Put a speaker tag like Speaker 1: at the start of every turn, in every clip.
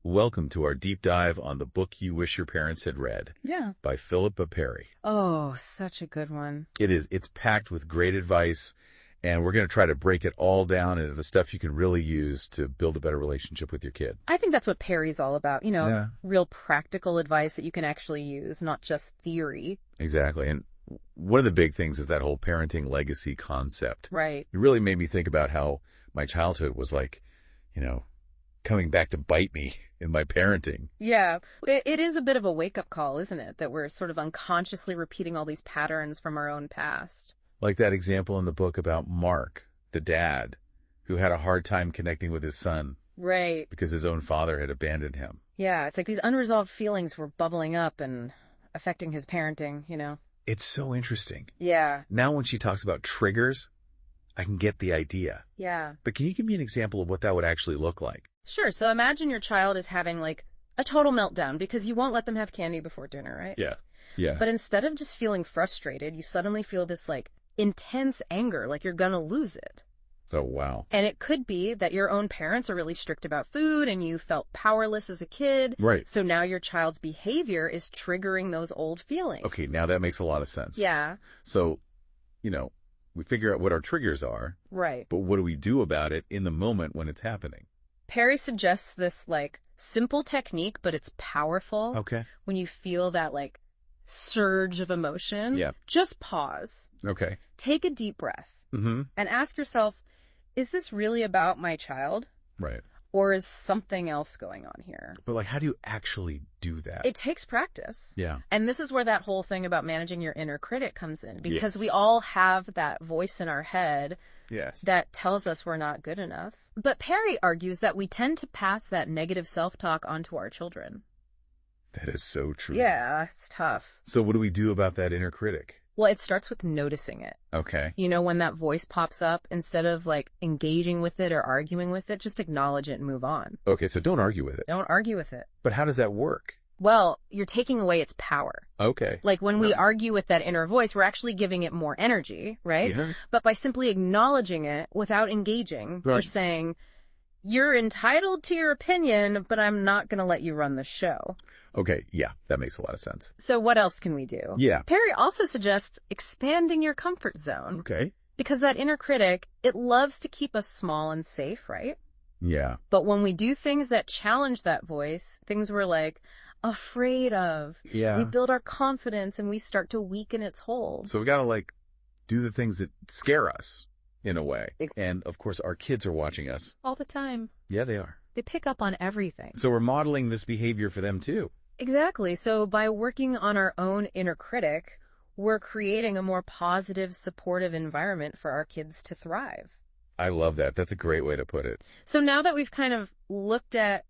Speaker 1: welcome to our deep dive on the book you wish your parents had read.
Speaker 2: Yeah.
Speaker 1: By Philippa Perry.
Speaker 2: Oh, such a good one.
Speaker 1: It is. It's packed with great advice, and we're going to try to break it all down into the stuff you can really use to build a better relationship with your kid.
Speaker 2: I think that's what Perry's all about,
Speaker 1: Yeah.
Speaker 2: real practical advice that you can actually use, not just theory.
Speaker 1: Exactly. And one of the big things is that whole parenting legacy concept.
Speaker 2: Right.
Speaker 1: It really made me think about how my childhood was like, coming back to bite me in my parenting.
Speaker 2: Yeah. It is a bit of a wake-up call, isn't it? That we're sort of unconsciously repeating all these patterns from our own past.
Speaker 1: Like that example in the book about Mark, the dad, who had a hard time connecting with his son.
Speaker 2: Right.
Speaker 1: Because his own father had abandoned him.
Speaker 2: Yeah, it's like these unresolved feelings were bubbling up and affecting his parenting.
Speaker 1: It's so interesting.
Speaker 2: Yeah.
Speaker 1: Now when she talks about triggers, I can get the idea.
Speaker 2: Yeah.
Speaker 1: But can you give me an example of what that would actually look like?
Speaker 2: Sure. So imagine your child is having like a total meltdown because you won't let them have candy before dinner, right?
Speaker 1: Yeah. Yeah.
Speaker 2: But instead of just feeling frustrated, you suddenly feel this like intense anger, like you're gonna lose it.
Speaker 1: Oh, wow.
Speaker 2: And it could be that your own parents are really strict about food and you felt powerless as a kid.
Speaker 1: Right.
Speaker 2: So now your child's behavior is triggering those old feelings.
Speaker 1: Okay, now that makes a lot of sense.
Speaker 2: Yeah.
Speaker 1: So, we figure out what our triggers are.
Speaker 2: Right.
Speaker 1: But what do we do about it in the moment when it's happening?
Speaker 2: Perry suggests this like simple technique, but it's powerful.
Speaker 1: Okay.
Speaker 2: When you feel that like surge of emotion,
Speaker 1: Yeah.
Speaker 2: just pause.
Speaker 1: Okay.
Speaker 2: Take a deep breath
Speaker 1: Mm-hmm.
Speaker 2: and ask yourself, is this really about my child?
Speaker 1: Right.
Speaker 2: Or is something else going on here?
Speaker 1: But how do you actually do that?
Speaker 2: It takes practice.
Speaker 1: Yeah.
Speaker 2: And this is where that whole thing about managing your inner critic comes in, because we
Speaker 1: Yes.
Speaker 2: all have that voice in our head
Speaker 1: Yes.
Speaker 2: that tells us we're not good enough. But Perry argues that we tend to pass that negative self-talk onto our children.
Speaker 1: That is so true.
Speaker 2: Yeah, it's tough.
Speaker 1: So what do we do about that inner critic?
Speaker 2: Well, it starts with noticing it.
Speaker 1: Okay.
Speaker 2: When that voice pops up, instead of engaging with it or arguing with it, just acknowledge it and move on.
Speaker 1: Okay, so don't argue with it.
Speaker 2: Don't argue with it.
Speaker 1: But how does that work?
Speaker 2: Well, you're taking away its power.
Speaker 1: Okay.
Speaker 2: Like when we argue with that inner voice, we're actually giving it more energy, right?
Speaker 1: Yeah.
Speaker 2: But by simply acknowledging it without engaging, we're
Speaker 1: Right.
Speaker 2: saying, you're entitled to your opinion, but I'm not going to let you run the show.
Speaker 1: Okay, yeah, that makes a lot of sense.
Speaker 2: So what else can we do?
Speaker 1: Yeah.
Speaker 2: Perry also suggests expanding your comfort zone.
Speaker 1: Okay.
Speaker 2: Because that inner critic, it loves to keep us small and safe, right?
Speaker 1: Yeah.
Speaker 2: But when we do things that challenge that voice, things we're afraid of,
Speaker 1: Yeah.
Speaker 2: we build our confidence and we start to weaken its hold.
Speaker 1: So we gotta do the things that scare us in a way.
Speaker 2: Ex-
Speaker 1: And of course our kids are watching us.
Speaker 2: All the time.
Speaker 1: Yeah, they are.
Speaker 2: They pick up on everything.
Speaker 1: So we're modeling this behavior for them too.
Speaker 2: Exactly. So by working on our own inner critic, we're creating a more positive, supportive environment for our kids to thrive.
Speaker 1: I love that. That's a great way to put it.
Speaker 2: So now that we've kind of looked at,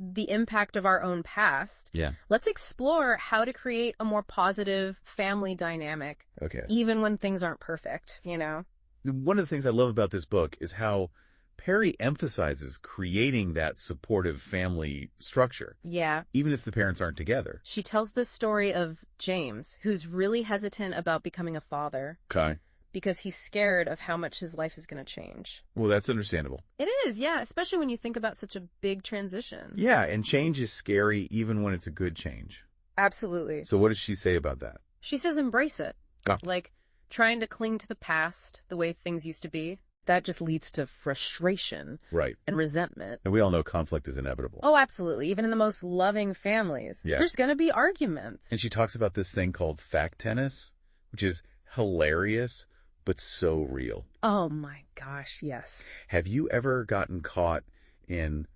Speaker 2: the impact of our own past,
Speaker 1: Yeah.
Speaker 2: let's explore how to create a more positive family dynamic,
Speaker 1: Okay.
Speaker 2: even when things aren't perfect,
Speaker 1: One of the things I love about this book is how Perry emphasizes creating that supportive family structure,
Speaker 2: Yeah.
Speaker 1: even if the parents aren't together.
Speaker 2: She tells the story of James, who's really hesitant about becoming a father
Speaker 1: Okay.
Speaker 2: because he's scared of how much his life is going to change.
Speaker 1: Well, that's understandable.
Speaker 2: It is, yeah, especially when you think about such a big transition.
Speaker 1: Yeah, and change is scary even when it's a good change.
Speaker 2: Absolutely.
Speaker 1: So what does she say about that?
Speaker 2: She says embrace it.
Speaker 1: Ah.
Speaker 2: Like trying to cling to the past, the way things used to be, that just leads to frustration
Speaker 1: Right.
Speaker 2: and resentment.
Speaker 1: And we all know conflict is inevitable.
Speaker 2: Oh, absolutely. Even in the most loving families,
Speaker 1: Yeah.
Speaker 2: there's going to be arguments.
Speaker 1: And she talks about this thing called fact tennis, which is hilarious, but so real.
Speaker 2: Oh my gosh, yes.
Speaker 1: Have you ever gotten caught in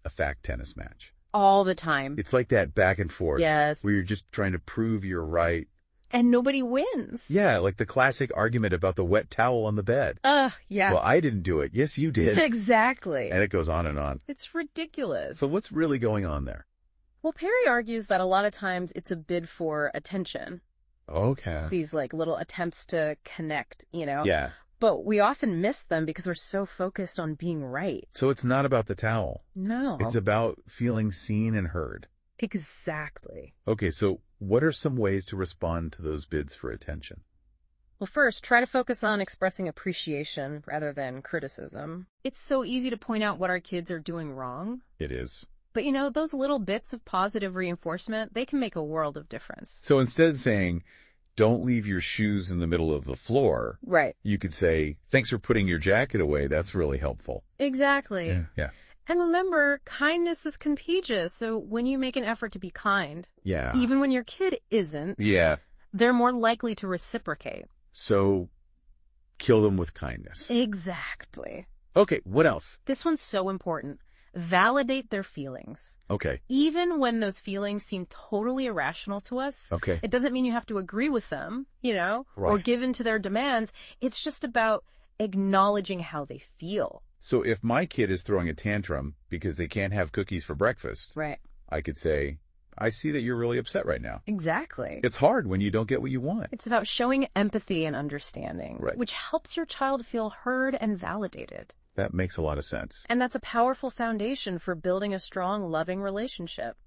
Speaker 1: a fact tennis match?
Speaker 2: All the time.
Speaker 1: It's like that back and forth.
Speaker 2: Yes.
Speaker 1: Where you're just trying to prove you're right.
Speaker 2: And nobody wins.
Speaker 1: Yeah, like the classic argument about the wet towel on the bed.
Speaker 2: Yeah.
Speaker 1: Well, I didn't do it. Yes, you did.
Speaker 2: Exactly.
Speaker 1: And it goes on and on.
Speaker 2: It's ridiculous.
Speaker 1: So what's really going on there?
Speaker 2: Well, Perry argues that a lot of times it's a bid for attention.
Speaker 1: Okay.
Speaker 2: These little attempts to connect,
Speaker 1: Yeah.
Speaker 2: But we often miss them because we're so focused on being right.
Speaker 1: So it's not about the towel.
Speaker 2: No.
Speaker 1: It's about feeling seen and heard.
Speaker 2: Exactly.
Speaker 1: Okay, so what are some ways to respond to those bids for attention?
Speaker 2: Well, first, try to focus on expressing appreciation rather than criticism. It's so easy to point out what our kids are doing wrong.
Speaker 1: It is.
Speaker 2: But those little bits of positive reinforcement, they can make a world of difference.
Speaker 1: So instead of saying, don't leave your shoes in the middle of the floor,
Speaker 2: Right.
Speaker 1: you could say, thanks for putting your jacket away. That's really helpful.
Speaker 2: Exactly.
Speaker 1: Yeah.
Speaker 2: And remember, kindness is contagious. So when you make an effort to be kind,
Speaker 1: Yeah.
Speaker 2: even when your kid isn't,
Speaker 1: Yeah.
Speaker 2: they're more likely to reciprocate.
Speaker 1: So kill them with kindness.
Speaker 2: Exactly.
Speaker 1: Okay, what else?
Speaker 2: This one's so important. Validate their feelings.
Speaker 1: Okay.
Speaker 2: Even when those feelings seem totally irrational to us,
Speaker 1: Okay.
Speaker 2: it doesn't mean you have to agree with them, or
Speaker 1: Right.
Speaker 2: give in to their demands. It's just about acknowledging how they feel.
Speaker 1: So if my kid is throwing a tantrum because they can't have cookies for breakfast,
Speaker 2: Right.
Speaker 1: I could say, I see that you're really upset right now.
Speaker 2: Exactly.
Speaker 1: It's hard when you don't get what you want.
Speaker 2: It's about showing empathy and understanding,
Speaker 1: Right.
Speaker 2: which helps your child feel heard and validated.
Speaker 1: That makes a lot of sense.
Speaker 2: And that's a powerful foundation for building a strong, loving relationship.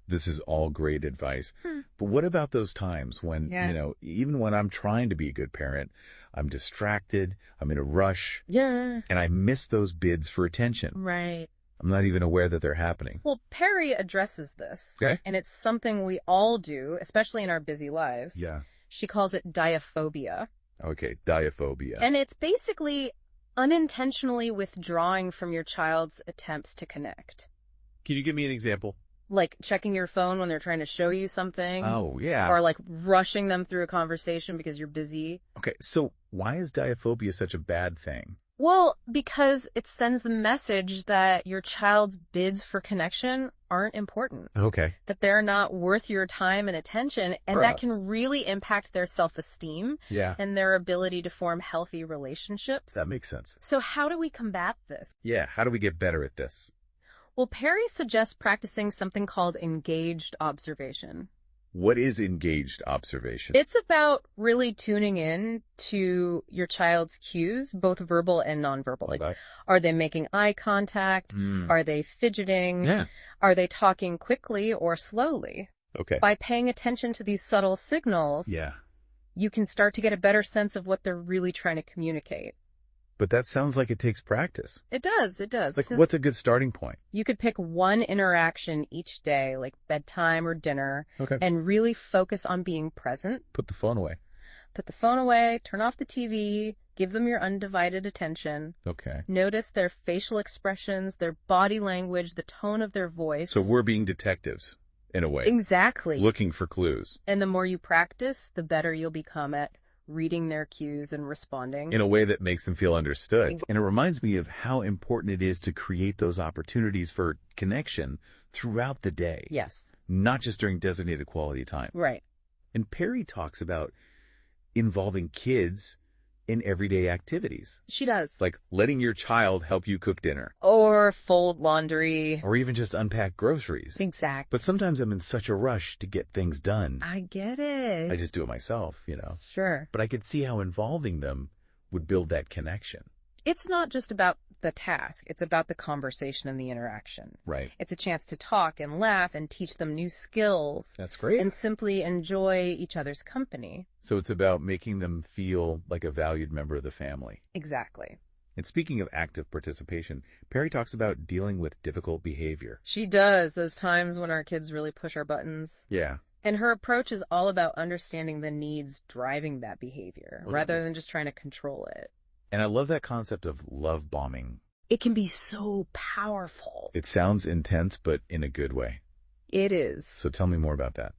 Speaker 1: This is all great advice. But what about those times when, even when I'm trying to be a good parent, I'm distracted, I'm in a rush,
Speaker 2: Yeah.
Speaker 1: and I miss those bids for attention.
Speaker 2: Right.
Speaker 1: I'm not even aware that they're happening.
Speaker 2: Well, Perry addresses this.
Speaker 1: Okay.
Speaker 2: And it's something we all do, especially in our busy lives.
Speaker 1: Yeah.
Speaker 2: She calls it diaphobia.
Speaker 1: Okay, diaphobia.
Speaker 2: And it's basically unintentionally withdrawing from your child's attempts to connect.
Speaker 1: Can you give me an example?
Speaker 2: Like checking your phone when they're trying to show you something.
Speaker 1: Oh, yeah.
Speaker 2: Or like rushing them through a conversation because you're busy.
Speaker 1: Okay, so why is diaphobia such a bad thing?
Speaker 2: Well, because it sends the message that your child's bids for connection aren't important.
Speaker 1: Okay.
Speaker 2: That they're not worth your time and attention, and that can really impact their self-esteem
Speaker 1: Yeah.
Speaker 2: and their ability to form healthy relationships.
Speaker 1: That makes sense.
Speaker 2: So how do we combat this?
Speaker 1: Yeah, how do we get better at this?
Speaker 2: Well, Perry suggests practicing something called engaged observation.
Speaker 1: What is engaged observation?
Speaker 2: It's about really tuning in to your child's cues, both verbal and nonverbal. Like,
Speaker 1: Okay.
Speaker 2: are they making eye contact? Are they fidgeting?
Speaker 1: Yeah.
Speaker 2: Are they talking quickly or slowly?
Speaker 1: Okay.
Speaker 2: By paying attention to these subtle signals,
Speaker 1: Yeah.
Speaker 2: you can start to get a better sense of what they're really trying to communicate.
Speaker 1: But that sounds like it takes practice.
Speaker 2: It does. It does.
Speaker 1: Like, what's a good starting point?
Speaker 2: You could pick one interaction each day, like bedtime or dinner,
Speaker 1: Okay.
Speaker 2: and really focus on being present.
Speaker 1: Put the phone away.
Speaker 2: Put the phone away, turn off the TV, give them your undivided attention.
Speaker 1: Okay.
Speaker 2: Notice their facial expressions, their body language, the tone of their voice.
Speaker 1: So we're being detectives, in a way.
Speaker 2: Exactly.
Speaker 1: Looking for clues.
Speaker 2: And the more you practice, the better you'll become at reading their cues and responding.
Speaker 1: In a way that makes them feel understood. And it reminds me of how important it is to create those opportunities for connection throughout the day.
Speaker 2: Yes.
Speaker 1: Not just during designated quality time.
Speaker 2: Right.
Speaker 1: And Perry talks about involving kids in everyday activities.
Speaker 2: She does.
Speaker 1: Like letting your child help you cook dinner.
Speaker 2: Or fold laundry.
Speaker 1: Or even just unpack groceries.
Speaker 2: Exactly.
Speaker 1: But sometimes I'm in such a rush to get things done.
Speaker 2: I get it.
Speaker 1: I just do it myself,
Speaker 2: Sure.
Speaker 1: But I could see how involving them would build that connection.
Speaker 2: It's not just about the task. It's about the conversation and the interaction.
Speaker 1: Right.
Speaker 2: It's a chance to talk and laugh and teach them new skills.
Speaker 1: That's great.
Speaker 2: And simply enjoy each other's company.
Speaker 1: So it's about making them feel like a valued member of the family.
Speaker 2: Exactly.
Speaker 1: And speaking of active participation, Perry talks about dealing with difficult behavior.
Speaker 2: She does, those times when our kids really push our buttons.
Speaker 1: Yeah.
Speaker 2: And her approach is all about understanding the needs driving that behavior, rather than just trying to control it.
Speaker 1: And I love that concept of love bombing.
Speaker 2: It can be so powerful.
Speaker 1: It sounds intense, but in a good way.
Speaker 2: It is.
Speaker 1: So tell me more about that.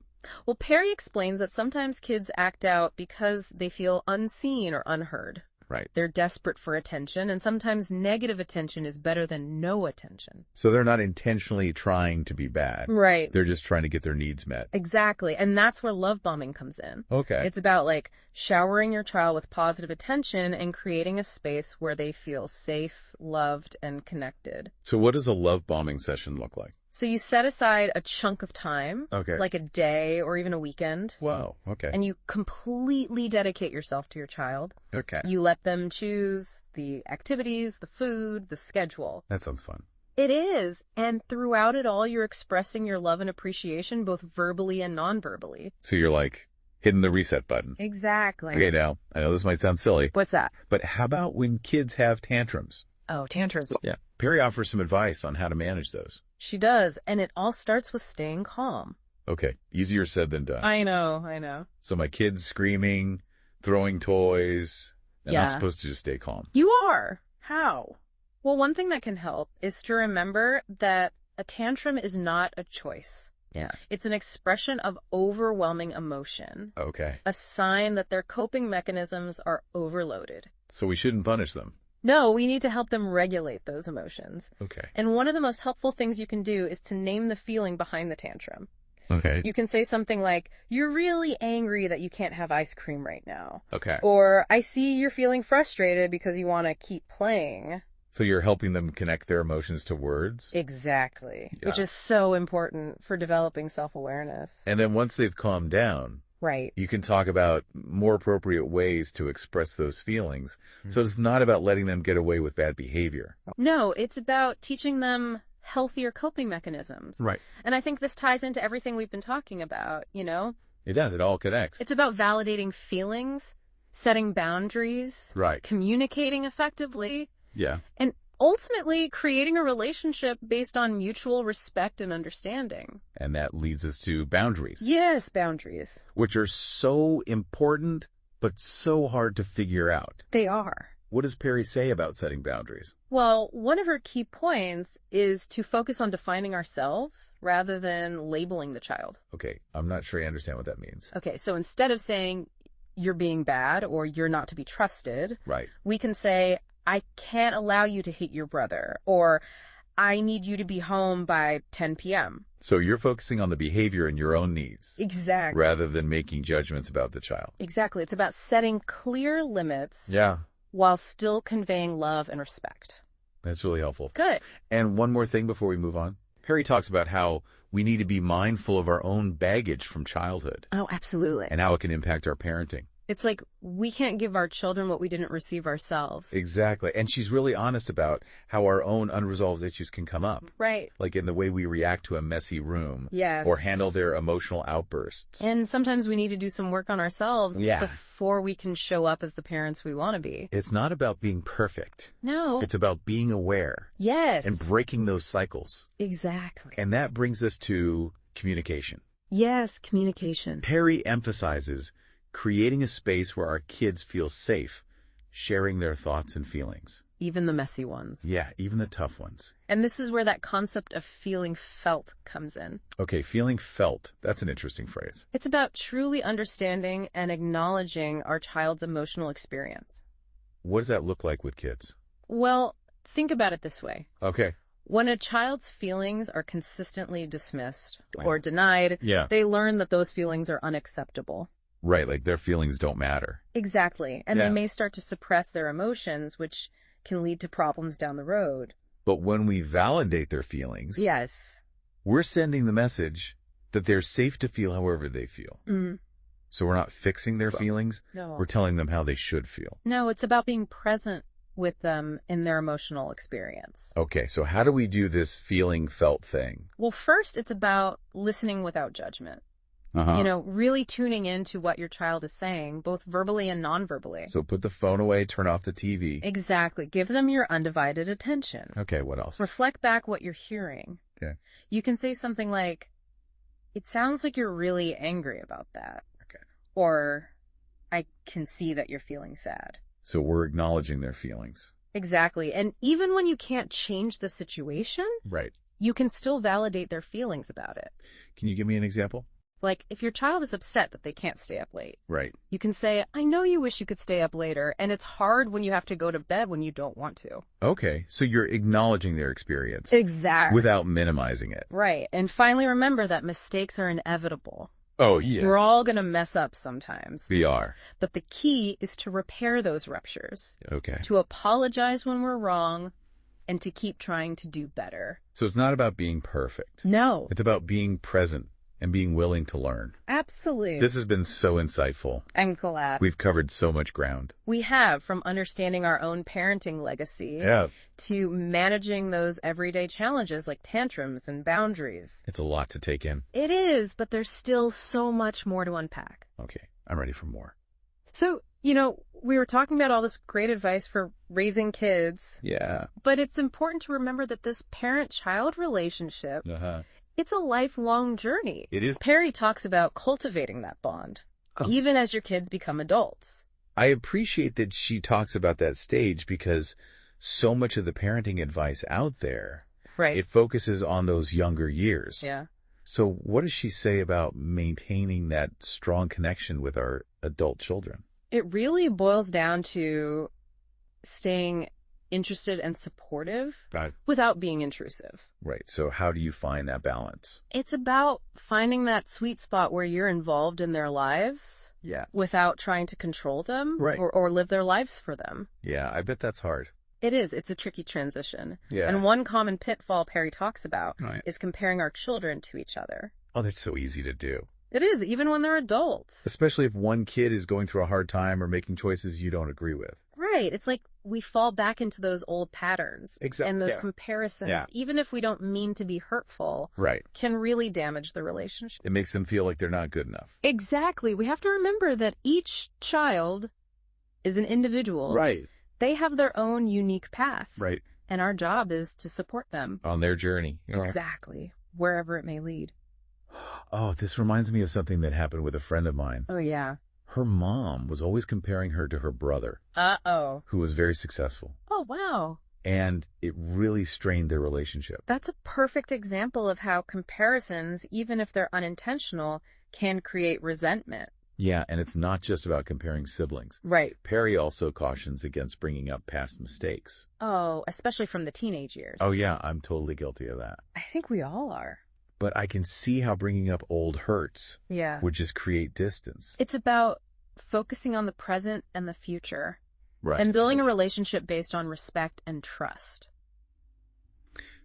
Speaker 2: Well, Perry explains that sometimes kids act out because they feel unseen or unheard.
Speaker 1: Right.
Speaker 2: They're desperate for attention, and sometimes negative attention is better than no attention.
Speaker 1: So they're not intentionally trying to be bad.
Speaker 2: Right.
Speaker 1: They're just trying to get their needs met.
Speaker 2: Exactly. And that's where love bombing comes in.
Speaker 1: Okay.
Speaker 2: It's about like showering your child with positive attention and creating a space where they feel safe, loved, and connected.
Speaker 1: So what does a love bombing session look like?
Speaker 2: So you set aside a chunk of time,
Speaker 1: Okay.
Speaker 2: like a day or even a weekend,
Speaker 1: Wow. Okay.
Speaker 2: and you completely dedicate yourself to your child.
Speaker 1: Okay.
Speaker 2: You let them choose the activities, the food, the schedule.
Speaker 1: That sounds fun.
Speaker 2: It is. And throughout it all, you're expressing your love and appreciation, both verbally and non-verbally.
Speaker 1: So you're like hitting the reset button.
Speaker 2: Exactly.
Speaker 1: Okay, now, I know this might sound silly,
Speaker 2: What's that?
Speaker 1: but how about when kids have tantrums?
Speaker 2: Oh, tantrums.
Speaker 1: Yeah. Perry offers some advice on how to manage those.
Speaker 2: She does, and it all starts with staying calm.
Speaker 1: Okay, easier said than done.
Speaker 2: I know.
Speaker 1: So my kid's screaming, throwing toys, and I'm supposed to just stay calm.
Speaker 2: You are. How? Well, one thing that can help is to remember that a tantrum is not a choice.
Speaker 1: Yeah.
Speaker 2: It's an expression of overwhelming emotion.
Speaker 1: Okay.
Speaker 2: A sign that their coping mechanisms are overloaded.
Speaker 1: So we shouldn't punish them.
Speaker 2: No, we need to help them regulate those emotions.
Speaker 1: Okay.
Speaker 2: And one of the most helpful things you can do is to name the feeling behind the tantrum.
Speaker 1: Okay.
Speaker 2: You can say something like, "You're really angry that you can't have ice cream right now."
Speaker 1: Okay.
Speaker 2: Or, "I see you're feeling frustrated because you want to keep playing."
Speaker 1: So you're helping them connect their emotions to words?
Speaker 2: Exactly.
Speaker 1: Yeah.
Speaker 2: Which is so important for developing self-awareness.
Speaker 1: And then once they've calmed down,
Speaker 2: Right.
Speaker 1: you can talk about more appropriate ways to express those feelings. So it's not about letting them get away with bad behavior.
Speaker 2: No, it's about teaching them healthier coping mechanisms.
Speaker 1: Right.
Speaker 2: And I think this ties into everything we've been talking about,
Speaker 1: It does. It all connects.
Speaker 2: It's about validating feelings, setting boundaries,
Speaker 1: Right.
Speaker 2: communicating effectively,
Speaker 1: Yeah.
Speaker 2: and ultimately creating a relationship based on mutual respect and understanding.
Speaker 1: And that leads us to boundaries.
Speaker 2: Yes, boundaries.
Speaker 1: Which are so important, but so hard to figure out.
Speaker 2: They are.
Speaker 1: What does Perry say about setting boundaries?
Speaker 2: Well, one of her key points is to focus on defining ourselves rather than labeling the child.
Speaker 1: Okay, I'm not sure I understand what that means.
Speaker 2: Okay, so instead of saying you're being bad or you're not to be trusted,
Speaker 1: Right.
Speaker 2: we can say, "I can't allow you to hit your brother," or "I need you to be home by 10 p.m.
Speaker 1: So you're focusing on the behavior and your own needs.
Speaker 2: Exactly.
Speaker 1: Rather than making judgments about the child.
Speaker 2: Exactly. It's about setting clear limits
Speaker 1: Yeah.
Speaker 2: while still conveying love and respect.
Speaker 1: That's really helpful.
Speaker 2: Good.
Speaker 1: And one more thing before we move on. Perry talks about how we need to be mindful of our own baggage from childhood
Speaker 2: Oh, absolutely.
Speaker 1: and how it can impact our parenting.
Speaker 2: It's like we can't give our children what we didn't receive ourselves.
Speaker 1: Exactly. And she's really honest about how our own unresolved issues can come up.
Speaker 2: Right.
Speaker 1: Like in the way we react to a messy room.
Speaker 2: Yes.
Speaker 1: Or handle their emotional outbursts.
Speaker 2: And sometimes we need to do some work on ourselves before we can show up as the parents we want to be.
Speaker 1: It's not about being perfect.
Speaker 2: No.
Speaker 1: It's about being aware.
Speaker 2: Yes.
Speaker 1: And breaking those cycles.
Speaker 2: Exactly.
Speaker 1: And that brings us to communication.
Speaker 2: Yes, communication.
Speaker 1: Perry emphasizes creating a space where our kids feel safe, sharing their thoughts and feelings.
Speaker 2: Even the messy ones.
Speaker 1: Yeah, even the tough ones.
Speaker 2: And this is where that concept of feeling felt comes in.
Speaker 1: Okay, feeling felt. That's an interesting phrase.
Speaker 2: It's about truly understanding and acknowledging our child's emotional experience.
Speaker 1: What does that look like with kids?
Speaker 2: Well, think about it this way.
Speaker 1: Okay.
Speaker 2: When a child's feelings are consistently dismissed or denied,
Speaker 1: Yeah.
Speaker 2: they learn that those feelings are unacceptable.
Speaker 1: Right, like their feelings don't matter.
Speaker 2: Exactly. And
Speaker 1: Yeah.
Speaker 2: they may start to suppress their emotions, which can lead to problems down the road.
Speaker 1: But when we validate their feelings,
Speaker 2: Yes.
Speaker 1: we're sending the message that they're safe to feel however they feel.
Speaker 2: Mm.
Speaker 1: So we're not fixing their feelings,
Speaker 2: No.
Speaker 1: we're telling them how they should feel.
Speaker 2: No, it's about being present with them in their emotional experience.
Speaker 1: Okay, so how do we do this feeling felt thing?
Speaker 2: Well, first, it's about listening without judgment. Really tuning into what your child is saying, both verbally and non-verbally.
Speaker 1: So put the phone away, turn off the TV.
Speaker 2: Exactly. Give them your undivided attention.
Speaker 1: Okay, what else?
Speaker 2: Reflect back what you're hearing.
Speaker 1: Okay.
Speaker 2: You can say something like, "It sounds like you're really angry about that."
Speaker 1: Okay.
Speaker 2: Or, "I can see that you're feeling sad."
Speaker 1: So we're acknowledging their feelings.
Speaker 2: Exactly. And even when you can't change the situation,
Speaker 1: Right.
Speaker 2: you can still validate their feelings about it.
Speaker 1: Can you give me an example?
Speaker 2: Like, if your child is upset that they can't stay up late,
Speaker 1: Right.
Speaker 2: you can say, "I know you wish you could stay up later, and it's hard when you have to go to bed when you don't want to."
Speaker 1: Okay, so you're acknowledging their experience.
Speaker 2: Exactly.
Speaker 1: Without minimizing it.
Speaker 2: Right. And finally, remember that mistakes are inevitable.
Speaker 1: Oh, yeah.
Speaker 2: We're all going to mess up sometimes.
Speaker 1: We are.
Speaker 2: But the key is to repair those ruptures,
Speaker 1: Okay.
Speaker 2: to apologize when we're wrong, and to keep trying to do better.
Speaker 1: So it's not about being perfect.
Speaker 2: No.
Speaker 1: It's about being present and being willing to learn.
Speaker 2: Absolutely.
Speaker 1: This has been so insightful.
Speaker 2: I'm glad.
Speaker 1: We've covered so much ground.
Speaker 2: We have, from understanding our own parenting legacy to managing those everyday challenges like tantrums and boundaries.
Speaker 1: It's a lot to take in.
Speaker 2: It is, but there's still so much more to unpack.
Speaker 1: Okay, I'm ready for more.
Speaker 2: So We were talking about all this great advice for raising kids.
Speaker 1: Yeah.
Speaker 2: But it's important to remember that this parent-child relationship, it's a lifelong journey.
Speaker 1: It is.
Speaker 2: Perry talks about cultivating that bond, even as your kids become adults.
Speaker 1: I appreciate that she talks about that stage because so much of the parenting advice out there, it focuses on those younger years.
Speaker 2: Yeah.
Speaker 1: So what does she say about maintaining that strong connection with our adult children?
Speaker 2: It really boils down to staying interested and supportive without being intrusive.
Speaker 1: Right. So how do you find that balance?
Speaker 2: It's about finding that sweet spot where you're involved in their lives without trying to control them or live their lives for them.
Speaker 1: Yeah, I bet that's hard.
Speaker 2: It is. It's a tricky transition.
Speaker 1: Yeah.
Speaker 2: And one common pitfall Perry talks about is comparing our children to each other.
Speaker 1: Oh, that's so easy to do.
Speaker 2: It is, even when they're adults.
Speaker 1: Especially if one kid is going through a hard time or making choices you don't agree with.
Speaker 2: Right. It's like we fall back into those old patterns.
Speaker 1: Exactly.
Speaker 2: And those comparisons, even if we don't mean to be hurtful, can really damage the relationship.
Speaker 1: It makes them feel like they're not good enough.
Speaker 2: Exactly. We have to remember that each child is an individual.
Speaker 1: Right.
Speaker 2: They have their own unique path.
Speaker 1: Right.
Speaker 2: And our job is to support them.
Speaker 1: On their journey.
Speaker 2: Exactly. Wherever it may lead.
Speaker 1: Oh, this reminds me of something that happened with a friend of mine.
Speaker 2: Oh, yeah.
Speaker 1: Her mom was always comparing her to her brother.
Speaker 2: Uh-oh.
Speaker 1: Who was very successful.
Speaker 2: Oh, wow.
Speaker 1: And it really strained their relationship.
Speaker 2: That's a perfect example of how comparisons, even if they're unintentional, can create resentment.
Speaker 1: Yeah, and it's not just about comparing siblings.
Speaker 2: Right.
Speaker 1: Perry also cautions against bringing up past mistakes.
Speaker 2: Oh, especially from the teenage years.
Speaker 1: Oh, yeah, I'm totally guilty of that.
Speaker 2: I think we all are.
Speaker 1: But I can see how bringing up old hurts would just create distance.
Speaker 2: It's about focusing on the present and the future.
Speaker 1: Right.
Speaker 2: And building a relationship based on respect and trust.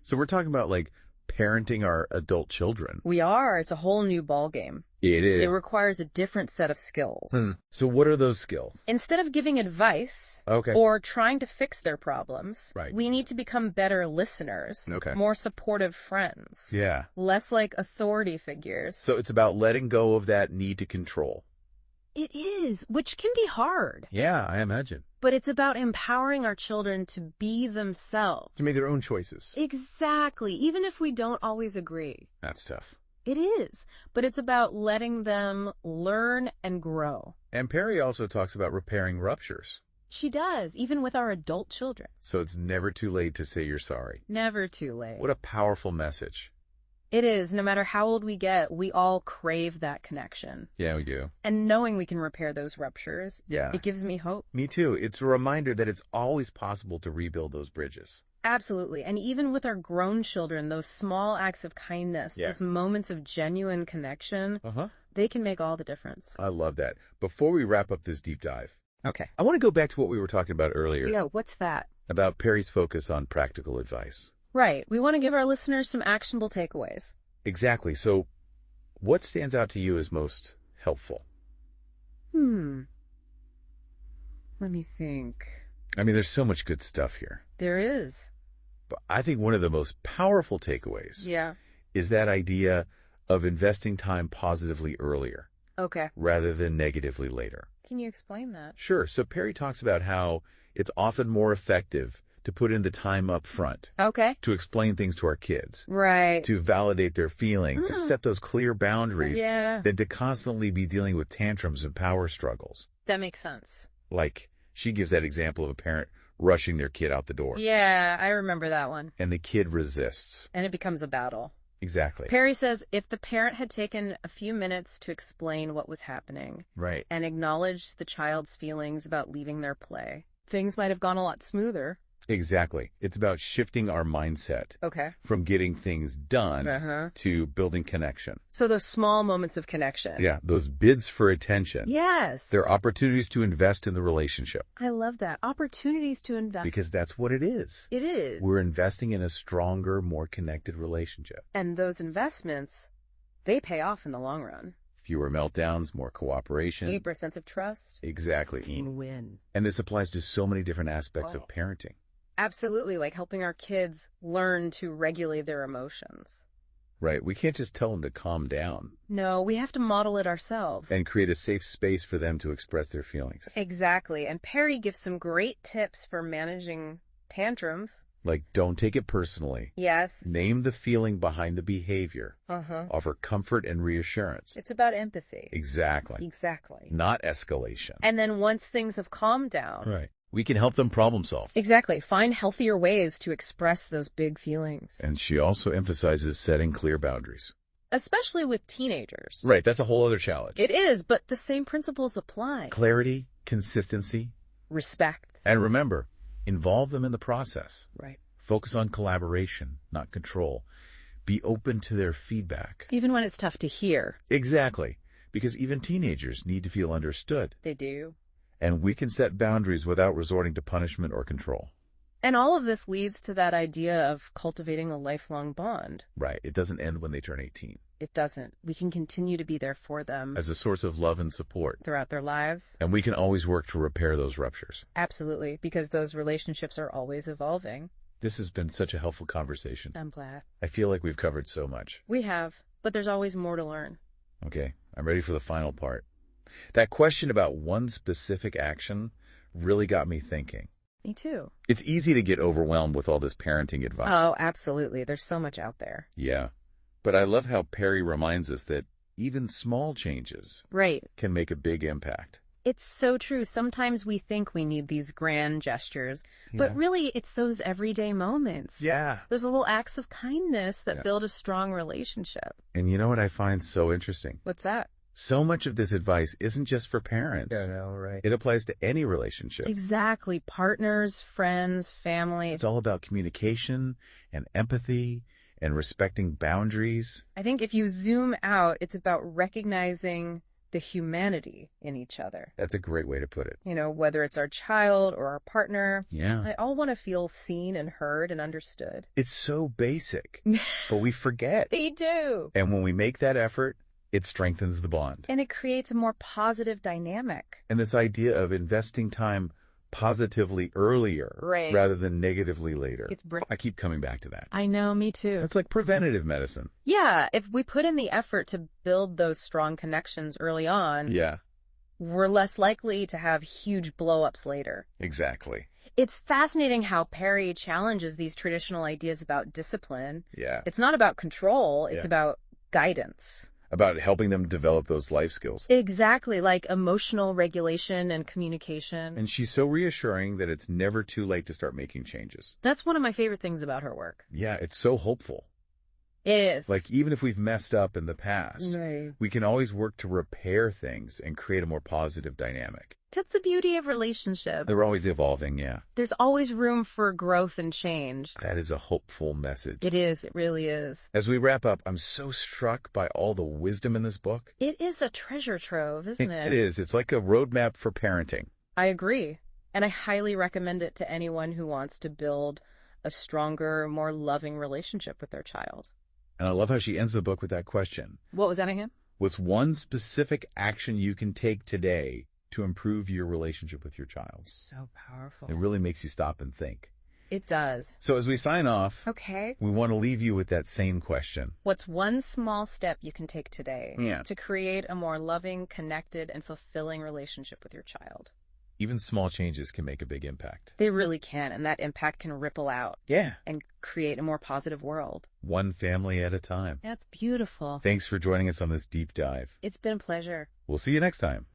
Speaker 1: So we're talking about, like, parenting our adult children.
Speaker 2: We are. It's a whole new ballgame.
Speaker 1: It is.
Speaker 2: It requires a different set of skills.
Speaker 1: So what are those skills?
Speaker 2: Instead of giving advice or trying to fix their problems, we need to become better listeners, more supportive friends, less like authority figures.
Speaker 1: So it's about letting go of that need to control.
Speaker 2: It is, which can be hard.
Speaker 1: Yeah, I imagine.
Speaker 2: But it's about empowering our children to be themselves.
Speaker 1: To make their own choices.
Speaker 2: Exactly, even if we don't always agree.
Speaker 1: That's tough.
Speaker 2: It is, but it's about letting them learn and grow.
Speaker 1: And Perry also talks about repairing ruptures.
Speaker 2: She does, even with our adult children.
Speaker 1: So it's never too late to say you're sorry.
Speaker 2: Never too late.
Speaker 1: What a powerful message.
Speaker 2: It is. No matter how old we get, we all crave that connection.
Speaker 1: Yeah, we do.
Speaker 2: And knowing we can repair those ruptures, it gives me hope.
Speaker 1: Me too. It's a reminder that it's always possible to rebuild those bridges.
Speaker 2: Absolutely. And even with our grown children, those small acts of kindness, those moments of genuine connection, they can make all the difference.
Speaker 1: I love that. Before we wrap up this deep dive, I want to go back to what we were talking about earlier.
Speaker 2: Yeah, what's that?
Speaker 1: About Perry's focus on practical advice.
Speaker 2: Right. We want to give our listeners some actionable takeaways.
Speaker 1: Exactly. So what stands out to you as most helpful?
Speaker 2: Let me think.
Speaker 1: I mean, there's so much good stuff here.
Speaker 2: There is.
Speaker 1: But I think one of the most powerful takeaways is that idea of investing time positively earlier. Rather than negatively later.
Speaker 2: Can you explain that?
Speaker 1: Sure. So Perry talks about how it's often more effective to put in the time up front. To explain things to our kids.
Speaker 2: Right.
Speaker 1: To validate their feelings, to set those clear boundaries. Than to constantly be dealing with tantrums and power struggles.
Speaker 2: That makes sense.
Speaker 1: Like, she gives that example of a parent rushing their kid out the door.
Speaker 2: Yeah, I remember that one.
Speaker 1: And the kid resists.
Speaker 2: And it becomes a battle.
Speaker 1: Exactly.
Speaker 2: Perry says if the parent had taken a few minutes to explain what was happening. And acknowledged the child's feelings about leaving their play, things might have gone a lot smoother.
Speaker 1: Exactly. It's about shifting our mindset from getting things done to building connection.
Speaker 2: So those small moments of connection.
Speaker 1: Yeah, those bids for attention.
Speaker 2: Yes.
Speaker 1: They're opportunities to invest in the relationship.
Speaker 2: I love that. Opportunities to invest.
Speaker 1: Because that's what it is.
Speaker 2: It is.
Speaker 1: We're investing in a stronger, more connected relationship.
Speaker 2: And those investments, they pay off in the long run.
Speaker 1: Fewer meltdowns, more cooperation.
Speaker 2: Deeper sense of trust.
Speaker 1: Exactly.
Speaker 2: Win-win.
Speaker 1: And this applies to so many different aspects of parenting.
Speaker 2: Absolutely, like helping our kids learn to regulate their emotions.
Speaker 1: Right. We can't just tell them to calm down.
Speaker 2: No, we have to model it ourselves.
Speaker 1: And create a safe space for them to express their feelings.
Speaker 2: Exactly. And Perry gives some great tips for managing tantrums.
Speaker 1: Like, don't take it personally.
Speaker 2: Yes.
Speaker 1: Name the feeling behind the behavior. Offer comfort and reassurance.
Speaker 2: It's about empathy.
Speaker 1: Exactly.
Speaker 2: Exactly.
Speaker 1: Not escalation.
Speaker 2: And then once things have calmed down.
Speaker 1: Right. We can help them problem solve.
Speaker 2: Exactly. Find healthier ways to express those big feelings.
Speaker 1: And she also emphasizes setting clear boundaries.
Speaker 2: Especially with teenagers.
Speaker 1: Right. That's a whole other challenge.
Speaker 2: It is, but the same principles apply.
Speaker 1: Clarity, consistency.
Speaker 2: Respect.
Speaker 1: And remember, involve them in the process.
Speaker 2: Right.
Speaker 1: Focus on collaboration, not control. Be open to their feedback.
Speaker 2: Even when it's tough to hear.
Speaker 1: Exactly. Because even teenagers need to feel understood.
Speaker 2: They do.
Speaker 1: And we can set boundaries without resorting to punishment or control.
Speaker 2: And all of this leads to that idea of cultivating a lifelong bond.
Speaker 1: Right. It doesn't end when they turn 18.
Speaker 2: It doesn't. We can continue to be there for them.
Speaker 1: As a source of love and support.
Speaker 2: Throughout their lives.
Speaker 1: And we can always work to repair those ruptures.
Speaker 2: Absolutely. Because those relationships are always evolving.
Speaker 1: This has been such a helpful conversation.
Speaker 2: I'm glad.
Speaker 1: I feel like we've covered so much.
Speaker 2: We have. But there's always more to learn.
Speaker 1: Okay. I'm ready for the final part. That question about one specific action really got me thinking.
Speaker 2: Me too.
Speaker 1: It's easy to get overwhelmed with all this parenting advice.
Speaker 2: Oh, absolutely. There's so much out there.
Speaker 1: Yeah. But I love how Perry reminds us that even small changes can make a big impact.
Speaker 2: It's so true. Sometimes we think we need these grand gestures, but really it's those everyday moments.
Speaker 1: Yeah.
Speaker 2: There's little acts of kindness that build a strong relationship.
Speaker 1: And you know what I find so interesting?
Speaker 2: What's that?
Speaker 1: So much of this advice isn't just for parents.
Speaker 3: Yeah, no, right.
Speaker 1: It applies to any relationship.
Speaker 2: Exactly. Partners, friends, family.
Speaker 1: It's all about communication and empathy and respecting boundaries.
Speaker 2: I think if you zoom out, it's about recognizing the humanity in each other.
Speaker 1: That's a great way to put it.
Speaker 2: You know, whether it's our child or our partner.
Speaker 1: Yeah.
Speaker 2: I all want to feel seen and heard and understood.
Speaker 1: It's so basic, but we forget.
Speaker 2: They do.
Speaker 1: And when we make that effort, it strengthens the bond.
Speaker 2: And it creates a more positive dynamic.
Speaker 1: And this idea of investing time positively earlier rather than negatively later. I keep coming back to that.
Speaker 2: I know, me too.
Speaker 1: It's like preventative medicine.
Speaker 2: Yeah, if we put in the effort to build those strong connections early on, we're less likely to have huge blow-ups later.
Speaker 1: Exactly.
Speaker 2: It's fascinating how Perry challenges these traditional ideas about discipline.
Speaker 1: Yeah.
Speaker 2: It's not about control, it's about guidance.
Speaker 1: About helping them develop those life skills.
Speaker 2: Exactly, like emotional regulation and communication.
Speaker 1: And she's so reassuring that it's never too late to start making changes.
Speaker 2: That's one of my favorite things about her work.
Speaker 1: Yeah, it's so hopeful.
Speaker 2: It is.
Speaker 1: Like, even if we've messed up in the past, we can always work to repair things and create a more positive dynamic.
Speaker 2: That's the beauty of relationships.
Speaker 1: They're always evolving, yeah.
Speaker 2: There's always room for growth and change.
Speaker 1: That is a hopeful message.
Speaker 2: It is. It really is.
Speaker 1: As we wrap up, I'm so struck by all the wisdom in this book.
Speaker 2: It is a treasure trove, isn't it?
Speaker 1: It is. It's like a roadmap for parenting.
Speaker 2: I agree. And I highly recommend it to anyone who wants to build a stronger, more loving relationship with their child.
Speaker 1: And I love how she ends the book with that question.
Speaker 2: What was that again?
Speaker 1: What's one specific action you can take today to improve your relationship with your child?
Speaker 2: So powerful.
Speaker 1: It really makes you stop and think.
Speaker 2: It does.
Speaker 1: So as we sign off,
Speaker 2: we
Speaker 1: want to leave you with that same question.
Speaker 2: What's one small step you can take today to create a more loving, connected, and fulfilling relationship with your child?
Speaker 1: Even small changes can make a big impact.
Speaker 2: They really can, and that impact can ripple out.
Speaker 1: Yeah.
Speaker 2: And create a more positive world.
Speaker 1: One family at a time.
Speaker 2: That's beautiful.
Speaker 1: Thanks for joining us on this deep dive.
Speaker 2: It's been a pleasure.
Speaker 1: We'll see you next time.